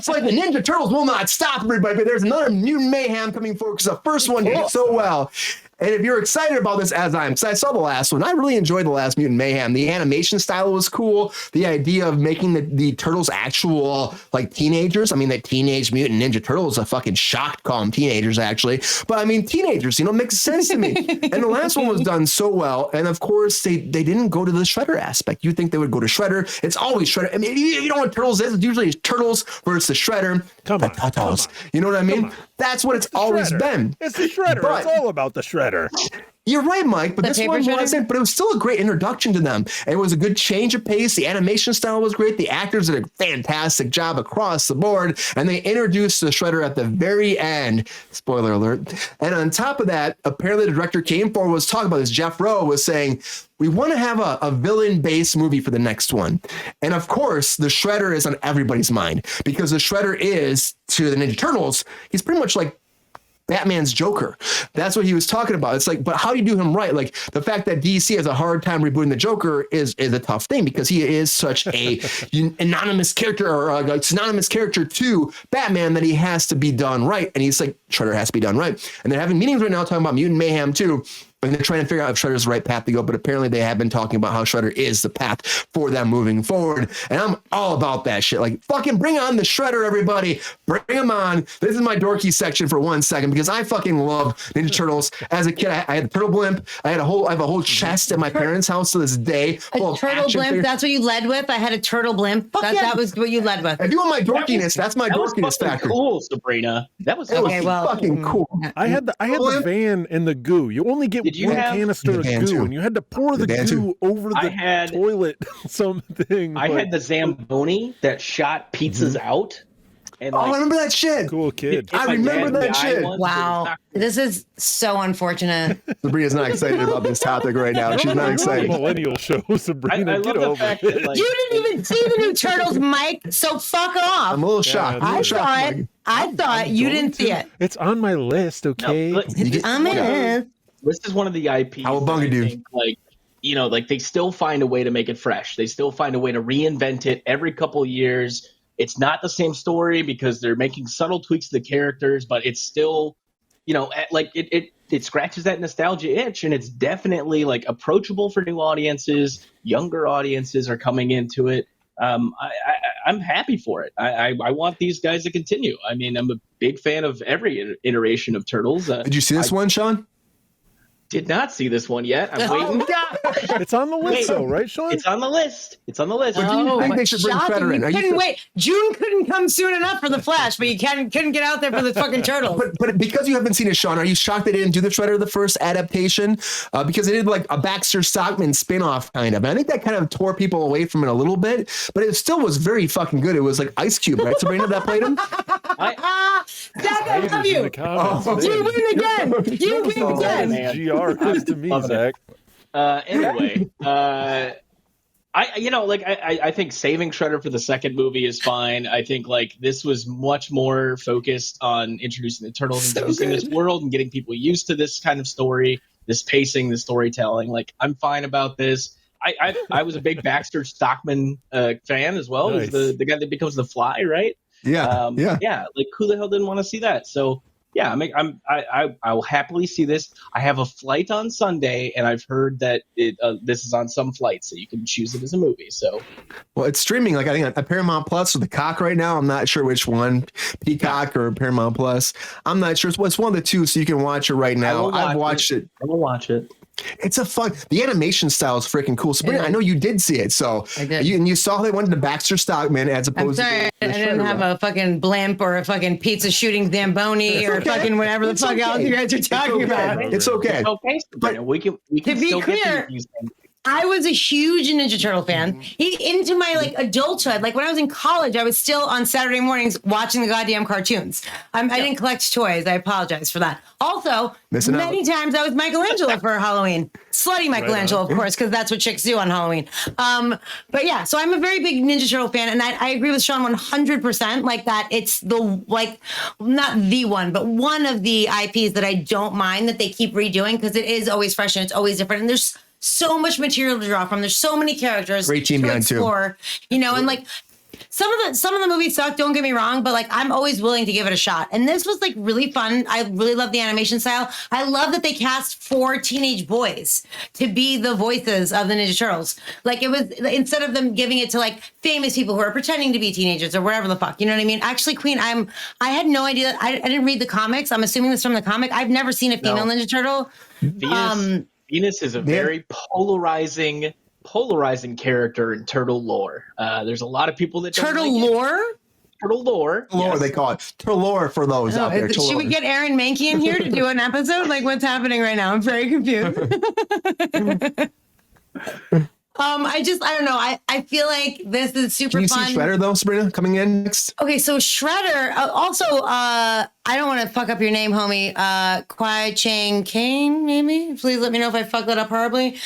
looks like the Ninja Turtles will not stop everybody, but there's another Mutant Mayhem coming forward because the first one did so well. And if you're excited about this, as I am, because I saw the last one, I really enjoyed the last Mutant Mayhem. The animation style was cool. The idea of making the turtles actual like teenagers. I mean, the Teenage Mutant Ninja Turtles, a fucking shock to call them teenagers, actually. But I mean, teenagers, makes sense to me. And the last one was done so well. And of course, they didn't go to the Shredder aspect. You think they would go to Shredder? It's always Shredder. I mean, you know what Turtles is? It's usually Turtles versus the Shredder. Come on. You know what I mean? That's what it's always been. It's the Shredder. It's all about the Shredder. You're right, Mike, but this one wasn't. But it was still a great introduction to them. It was a good change of pace. The animation style was great. The actors did a fantastic job across the board, and they introduced the Shredder at the very end. Spoiler alert. And on top of that, apparently the director came forward, was talking about this. Jeff Rowe was saying, we want to have a villain-based movie for the next one. And of course, the Shredder is on everybody's mind because the Shredder is, to the Ninja Turtles, he's pretty much like Batman's Joker. That's what he was talking about. It's like, but how do you do him right? Like the fact that DC has a hard time rebooting the Joker is a tough thing because he is such a anonymous character or a synonymous character to Batman that he has to be done right. And he's like, Shredder has to be done right. And they're having meetings right now talking about Mutant Mayhem too. And they're trying to figure out if Shredder's the right path to go, but apparently they have been talking about how Shredder is the path for them moving forward. And I'm all about that shit. Like, fucking bring on the Shredder, everybody. Bring him on. This is my dorky section for 1 second because I fucking love Ninja Turtles. As a kid, I had a turtle blimp. I have a whole chest at my parents' house to this day. A turtle blimp. That's what you led with. I had a turtle blimp. That was what you led with. If you want my dorkiness, that's my dorkiness factor. Cool, Sabrina. That was fucking cool. I had the van and the goo. You only get one canister of goo, and you had to pour the goo over the toilet. Something. I had the Zamboni that shot pizzas out. And I remember that shit. Cool kid. I remember that shit. Wow. This is so unfortunate. Sabrina's not excited about this topic right now. She's not excited. Millennial show, Sabrina. I love the fact that, like, you didn't even see the new Turtles, Mike, so fuck off. I'm a little shocked. I thought you didn't see it. It's on my list, okay? On my list. This is one of the IPs. Like they still find a way to make it fresh. They still find a way to reinvent it every couple of years. It's not the same story because they're making subtle tweaks to the characters, but it's still, it scratches that nostalgia itch, and it's definitely like approachable for new audiences. Younger audiences are coming into it. I'm happy for it. I want these guys to continue. I mean, I'm a big fan of every iteration of Turtles. Did you see this one, Sean? Did not see this one yet. I'm waiting. It's on the list, though, right, Sean? It's on the list. What do you think they should bring Shredder in? Couldn't wait. June couldn't come soon enough for the Flash, but you couldn't get out there for the fucking Turtles. But because you haven't seen it, Sean, are you shocked they didn't do the Shredder the first adaptation? Because they did like a Baxter Stockman spinoff kind of. And I think that kind of tore people away from it a little bit, but it still was very fucking good. It was like Ice Cube, right, Sabrina, that played him? Zach, I love you. You win again. You win again. GR is to me, Zach. Anyway, I think saving Shredder for the second movie is fine. I think like this was much more focused on introducing the Turtles, introducing this world, and getting people used to this kind of story, this pacing, the storytelling. Like I'm fine about this. I was a big Baxter Stockman fan as well. Nice. The guy that becomes the Fly, right? Yeah. Like who the hell didn't want to see that? So yeah, I will happily see this. I have a flight on Sunday, and I've heard that this is on some flights, so you can choose it as a movie. So, well, it's streaming. Like I think at Paramount Plus or the Cock right now. I'm not sure which one, Peacock or Paramount Plus. I'm not sure. It's one of the two, so you can watch it right now. I've watched it. I will watch it. It's the animation style is freaking cool. Sabrina, I know you did see it, so I did. You saw they went to Baxter Stockman as opposed to. I didn't have a fucking blimp or a fucking pizza shooting Zamboni or fucking whatever the fuck else you guys are talking about. It's okay. It's okay, Sabrina. We can to be clear. I was a huge Ninja Turtle fan. Into my like adulthood, like when I was in college, I was still on Saturday mornings watching the goddamn cartoons. I didn't collect toys. I apologize for that. Also, many times I was Michelangelo for Halloween. Slutty Michelangelo, of course, because that's what chicks do on Halloween. But yeah, so I'm a very big Ninja Turtle fan, and I agree with Sean 100%. Like that, it's not the one, but one of the IPs that I don't mind that they keep redoing because it is always fresh and it's always different, and there's so much material to draw from. There's so many characters Great team to behind explore, and like some of the movies suck, don't get me wrong, but like I'm always willing to give it a shot. And this was like really fun. I really love the animation style. I love that they cast 4 teenage boys to be the voices of the Ninja Turtles. Like it was, instead of them giving it to like famous people who are pretending to be teenagers or whatever the fuck, you know what I mean? Actually, Queen, I had no idea. I didn't read the comics. I'm assuming this from the comic. I've never seen a female Ninja Turtle. Venus is a very polarizing character in turtle lore. There's a lot of people that don't turtle like lore. Turtle lore, yes. They call it turtle lore for those out there. Should we get Aaron Mahnke in here to do an episode? Like, what's happening right now? I'm very confused. I don't know. I feel like this is super fun. Can you see Shredder though, Sabrina, coming in next? Okay, so Shredder. Also, I don't want to fuck up your name, homie. Kwai Chang Kane, maybe. Please let me know if I fuck that up horribly.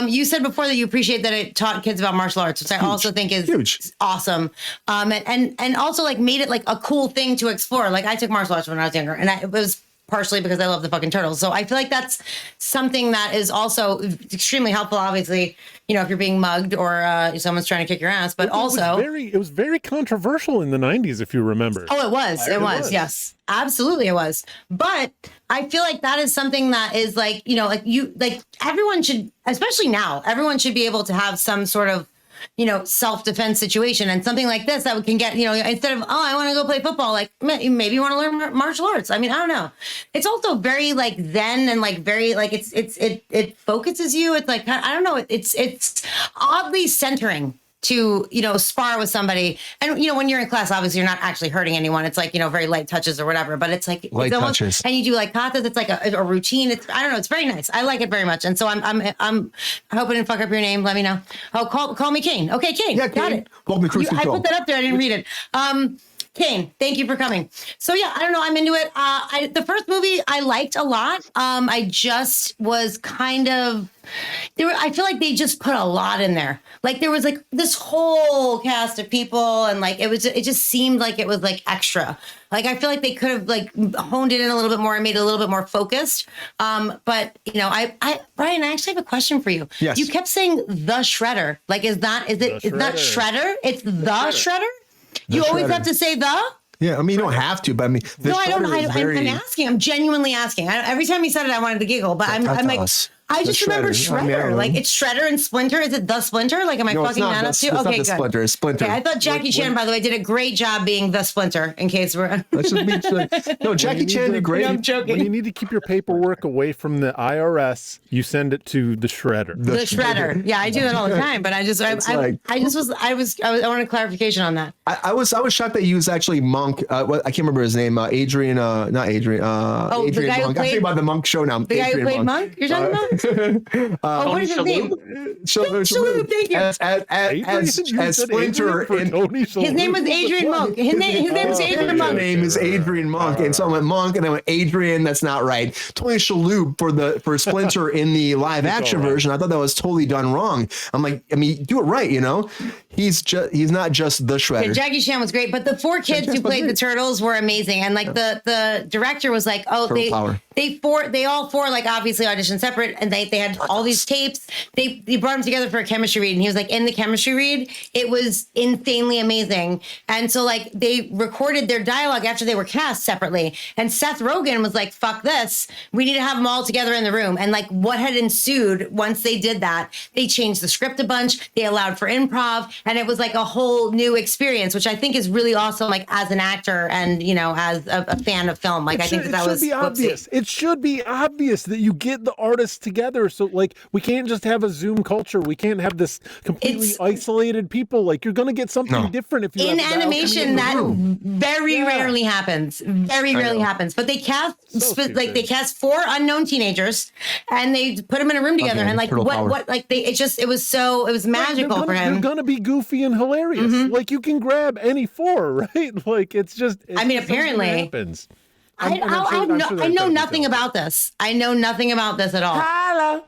You said before that you appreciate that it taught kids about martial arts, which I also think is huge, awesome. And also like made it like a cool thing to explore. Like I took martial arts when I was younger, and it was partially because I love the fucking turtles. So I feel like that's something that is also extremely helpful, obviously, you know, if you're being mugged or someone's trying to kick your ass, but it was very controversial in the 90s, if you remember. Oh, it was. Yes, absolutely. It was. But I feel like that is something that is like, you know, like everyone should, especially now, everyone should be able to have some sort of, you know, self-defense situation, and something like this that can get, you know, instead of, I want to go play football, like maybe you want to learn martial arts. I mean, I don't know. It's also very like zen and like very like it focuses you. It's like, I don't know. It's oddly centering to, you know, spar with somebody. And, you know, when you're in class, obviously you're not actually hurting anyone. It's like, you know, very light touches or whatever, but it's like light touches. And you do like katas. It's like a routine. I don't know. It's very nice. I like it very much. And so I hope I didn't fuck up your name. Let me know. Oh, call me Kane. Okay, Kane. Yeah, got Kane. it. I put that up there. I didn't read it. Kane, thank you for coming. So yeah, I don't know. I'm into it. The first movie I liked a lot. I just was kind of I feel like they just put a lot in there. Like there was like this whole cast of people, and like it just seemed like it was like extra. Like I feel like they could have like honed it in a little bit more and made it a little bit more focused. But you know, Brian, I actually have a question for you. Yes. You kept saying the Shredder. Like is not Shredder? It's the Shredder? You always have to say the? Yeah, I mean, you don't have to, but I mean, I don't. I'm asking. I'm genuinely asking. Every time he said it, I wanted to giggle, but I'm like, I just remember Shredder. I mean, like it's Shredder and Splinter. Is it the Splinter? Like, am I fucking that up too? Okay, good. Splinter. Splinter. Okay, I thought Jackie Chan, by the way, did a great job being the Splinter. In case we're no, Jackie Chan did great. I'm joking. When you need to keep your paperwork away from the IRS, you send it to the Shredder. The Shredder. Yeah, I do that all the time. But I wanted clarification on that. I was shocked that he was actually Monk. I can't remember his name. Adrian. Not Adrian. Adrian Monk. I'm thinking about the Monk show now. The guy who played Monk. You're talking about? What is his name? Shalhoub, thank you. As Splinter. His name was Adrian Monk. His name was Adrian Monk. His name is Adrian Monk. And so I went Monk, and I went Adrian. That's not right. Tony Shalhoub for Splinter in the live action version. I thought that was totally done wrong. I'm like, I mean, do it right, you know? He's not just the Shredder. Yeah, Jackie Chan was great, but the 4 kids who played the turtles were amazing. And like the director was like, they all 4 like obviously auditioned separate, and they had all these tapes. They brought them together for a chemistry read, and he was like in the chemistry read. It was insanely amazing. And so like they recorded their dialogue after they were cast separately. And Seth Rogen was like, fuck this. We need to have them all together in the room. And like what had ensued once they did that, they changed the script a bunch. They allowed for improv, and it was like a whole new experience, which I think is really awesome. Like as an actor and, you know, as a fan of film, like I think that was obvious. It should be obvious that you get the artists together. So like we can't just have a Zoom culture. We can't have this completely isolated people. Like you're going to get something different if you in animation. That very rarely happens. Very rarely happens. But they cast they cast 4 unknown teenagers, and they put them in a room together. And like it was magical for him. They're going to be goofy and hilarious. Mm-hmm. Like you can grab any 4, right? Like it's apparently happens. I know nothing about this. I know nothing about this at all. Hello.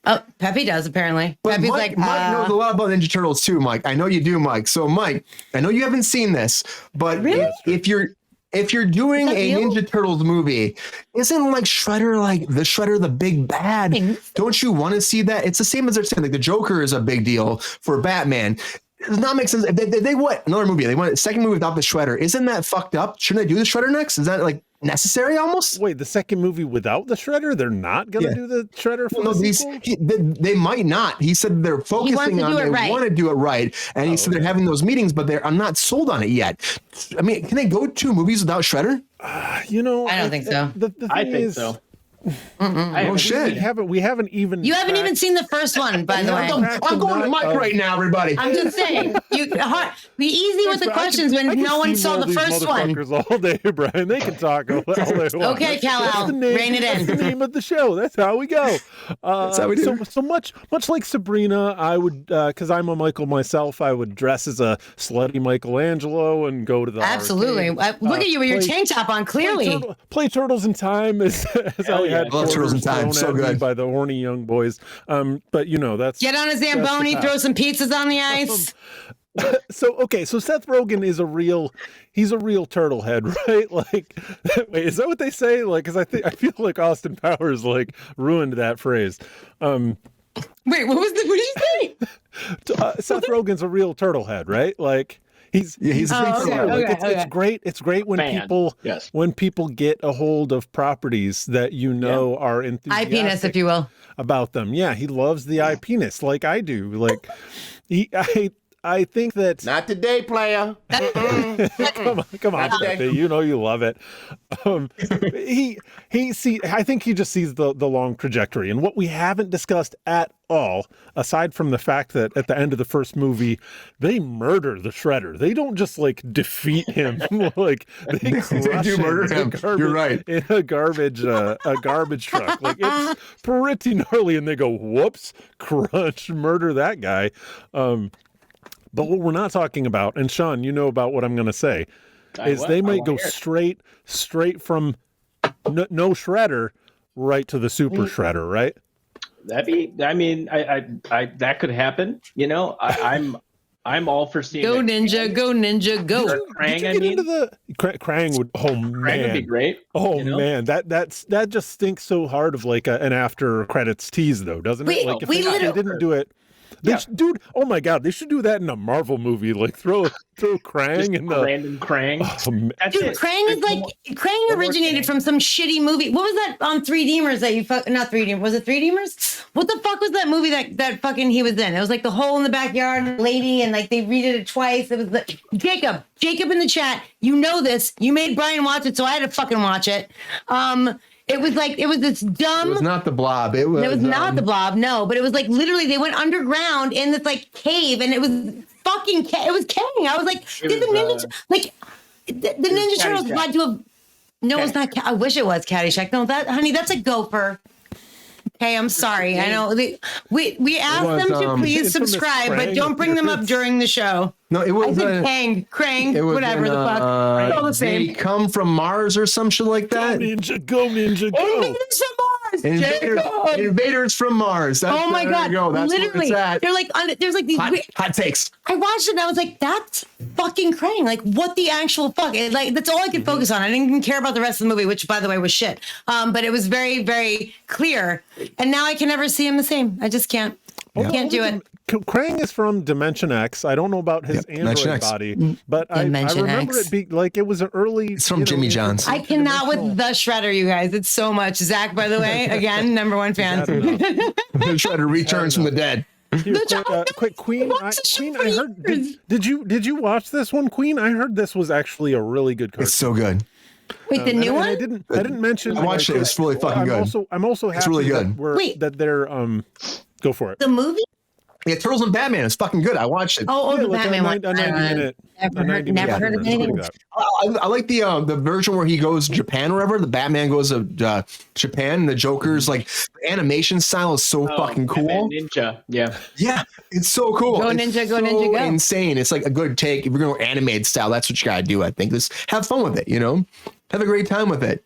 Oh, Peppy does apparently. But Peppy's Mike knows a lot about Ninja Turtles too, Mike. I know you do, Mike. So, Mike, I know you haven't seen this, but really? if you're doing a Ninja Turtles movie, isn't like Shredder like the Shredder the big bad? Don't you want to see that? It's the same as they're saying. Like the Joker is a big deal for Batman. does not make sense. If they want another movie, they want a second movie without the Shredder. Isn't that fucked up? Shouldn't they do the Shredder next? Is that like necessary almost? Wait, the second movie without the Shredder? They're not going to do the Shredder for the sequel? They might not. He said they're focusing on they want to do it right. And he said they're having those meetings, but I'm not sold on it yet. I mean, can they go 2 movies without Shredder? You know, I don't think so. I think so. Oh shit! We haven't even. You haven't even seen the first one, by the way. I'm going to Mike right now, everybody. I'm just saying. Be easy with the questions when no one saw the first one. All day, Brian. They can talk all day long. Okay, Kal-El, rein it in. That's the name of the show. That's how we go. That's how we do. So much like Sabrina, I would, because I'm a Michael myself, I would dress as a slutty Michelangelo and go to the Absolutely. arcade. Look at you with your tank top on. Clearly, play Turtles in Time as I had Turtles in Time, so good by the horny young boys. But you know that's get on a Zamboni, throw some pizzas on the ice. So Seth Rogen is he's a real turtle head, right? Like, wait, is that what they say? Like, because I feel like Austin Powers like ruined that phrase. Wait, what did you say? Seth Rogen's a real turtle head, right? Like. He's It's great. It's great when people get a hold of properties that are enthusiastic eye penis, if you will, about them. Yeah, he loves the eye penis, like I do. Like I think that not today, player. come on, Pepe, you know you love it. I think he just sees the long trajectory, and what we haven't discussed at all, aside from the fact that at the end of the first movie, they murder the Shredder. They don't just like defeat him, like they do murder him. You're right. In a garbage truck. Like it's pretty gnarly, and they go, "Whoops, crunch, murder that guy." But what we're not talking about, and Sean, you know about what I'm going to say, is they might go straight from no Shredder right to the Super Shredder, right? That could happen. You know, I'm all for seeing go ninja, go ninja, go. Krang, Krang would. Oh man, Krang would be great. Oh man, that just stinks so hard of like an after credits tease though, doesn't it? Like if they didn't do it. Dude, oh my God, they should do that in a Marvel movie. Like throw Krang in the random Krang. Oh, dude, Krang originated from some shitty movie. What was that on 3Dmers that you not 3D? Was it 3Dmers? What the fuck was that movie that fucking he was in? It was like the hole in the backyard lady, and like they redid it twice. It was Jacob in the chat. You know this. You made Brian watch it, so I had to fucking watch it. It was this dumb. It was not the Blob. It was not the Blob. No, but it was like literally they went underground in this like cave, and it was fucking. It was Kang. I was like, did the Ninja the Ninja Turtles had to have? No, it's not. I wish it was Caddyshack. No, honey, that's a gopher. Hey, I'm sorry. I know we asked them to please subscribe, but don't bring them up during the show. No, it was Krang, whatever the fuck. It's all the same. They come from Mars or some shit like that. Go ninja, go. Invaders from Mars. Oh my God! That's literally, they're like there's like these hot takes. I watched it and I was like, that's fucking Krang. Like, what the actual fuck? That's all I could focus on. I didn't even care about the rest of the movie, which by the way was shit. But it was very, very clear. And now I can never see him the same. I just can't. Yeah. Can't do it. Krang is from Dimension X. I don't know about his android body, but I remember it being like it was an early. It's from Jimmy John's. I cannot with the Shredder, you guys. It's so much. Zach, by the way, again, #1 fan. Shredder returns from the dead. Quick, Queen. Queen, I heard. Did you watch this one, Queen? I heard this was actually a really good cartoon. It's so good. Wait, the new one? I didn't mention. I watched it. It's really fucking good. I'm also happy it's really good. that they're go for it. The movie? Yeah, Turtles and Batman is fucking good. I watched it. The Batman one. A 90-minute. Never heard of anything. I like the version where he goes to Japan or whatever. The Batman goes to Japan, and the Joker's like animation style is so fucking cool. Batman Ninja, yeah, it's so cool. Go ninja, go ninja, go! Insane. It's like a good take. If you're going to animate style, that's what you gotta do. I think just have fun with it. You know. Have a great time with it,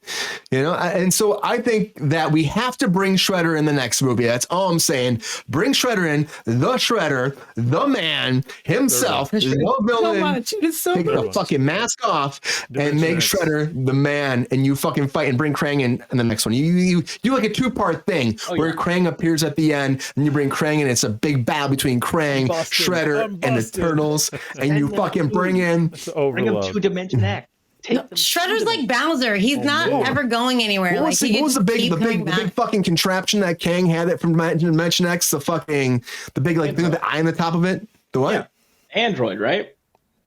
you know? And so I think that we have to bring Shredder in the next movie. That's all I'm saying. Bring Shredder in, the man himself, the villain. So much. It is so Take the fucking mask off and make Shredder the man, and you fucking fight and bring Krang in the next one. You do like a 2-part thing where Krang appears at the end, and you bring Krang in. It's a big battle between Krang, Shredder, and the Turtles, and you fucking bring in. Bring him to Dimension X. Shredder's like Bowser. He's not ever going anywhere. What was the big fucking contraption that Kang had it from Dimension X? The fucking big like thing with the eye on the top of it. The what? Yeah. Android, right?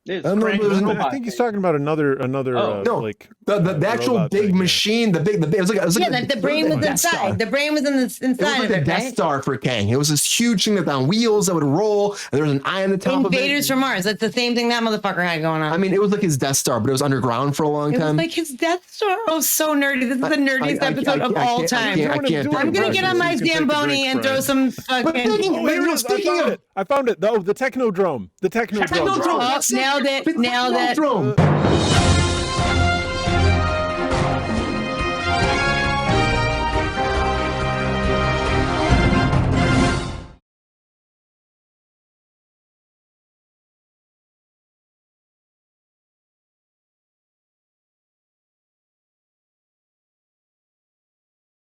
I think he's talking about another like the actual big machine. The big it was like the brain was inside. The brain was inside. It was like the Death Star for Kang. It was this huge thing that's on wheels that would roll, and there was an eye on the top of it. Invaders from Mars. That's the same thing that motherfucker had going on. I mean, it was like his Death Star, but it was underground for a long time. It was like his Death Star. Oh, so nerdy. This is the nerdiest episode of all time. I'm gonna get on my Zamboni and throw some fucking. Speaking of it, I found it. The Technodrome. The Technodrome. Nailed it.